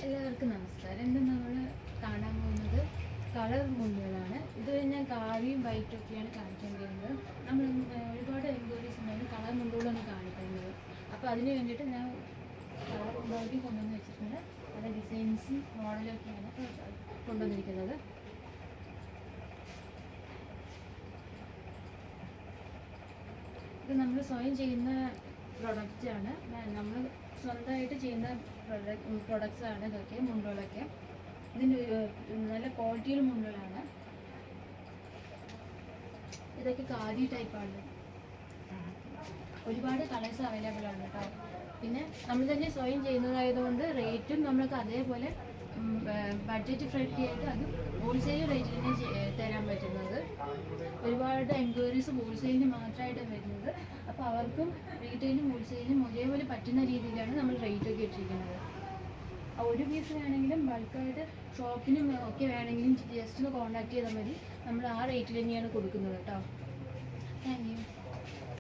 എല്ലാവർക്കും നമസ്കാരം. ഇന്ന് നമ്മൾ കാണാൻ പോകുന്നത് കളർ മുണ്ടുകളാണ്. ഇതുവരെ ഞാൻ കാവിയും വൈറ്റും ഒക്കെയാണ് കാണിക്കാൻ പോകുന്നത്. നമ്മൾ ഒരുപാട് എൻക്വയറീസ് ഉണ്ടായിരുന്നു കളർ മുണ്ടുകളൊന്ന് കാണിക്കുന്നത്. അപ്പോൾ അതിന് വേണ്ടിയിട്ട് ഞാൻ കളർ മുണ്ടുകളൊക്കെ കൊണ്ടുവന്ന് വെച്ചിട്ടുണ്ട്. പല ഡിസൈൻസും മോഡലൊക്കെയാണ് കൊണ്ടുവന്നിരിക്കുന്നത്. ഇത് നമ്മൾ സ്വയം ചെയ്യുന്ന പ്രൊഡക്റ്റാണ്. നമ്മൾ സ്വന്തമായിട്ട് ചെയ്യുന്ന പ്രൊഡക്ട്സാണ് ഇതൊക്കെ, മുണ്ടുകളൊക്കെ. ഇതിൻ്റെ നല്ല ക്വാളിറ്റിയുള്ള മുണ്ടുകളാണ്. ഇതൊക്കെ ഖാദി ടൈപ്പാണ്. ഒരുപാട് കളേഴ്സ് അവൈലബിൾ ആണ് കേട്ടോ. പിന്നെ നമ്മൾ തന്നെ സ്വയം ചെയ്യുന്നതായതുകൊണ്ട് റേറ്റും നമ്മൾക്ക് അതേപോലെ ബഡ്ജറ്റ് ഫ്രണ്ട്ലി ആയിട്ട് അത് ഹോൾസെയിൽ റേറ്റിൽ തന്നെ തരാൻ പറ്റുന്നത്. ഒരുപാട് എൻക്വയറീസ് ഹോൾസെയിലിന് മാത്രമായിട്ടാണ് വരുന്നത്. അപ്പോൾ അവർക്കും റീറ്റെയിലും ഹോൾസെയിലും ഒരേപോലെ പറ്റുന്ന രീതിയിലാണ് നമ്മൾ റേറ്റൊക്കെ ഇട്ടിരിക്കുന്നത്. ഒരു പീസ് വേണമെങ്കിലും ബൾക്കായിട്ട് ഷോപ്പിനും ഒക്കെ വേണമെങ്കിലും ജസ്റ്റ് ഒന്ന് കോൺടാക്ട് ചെയ്താൽ മതി. നമ്മൾ ആ റേറ്റിൽ തന്നെയാണ് കൊടുക്കുന്നത് കേട്ടോ. Thank you.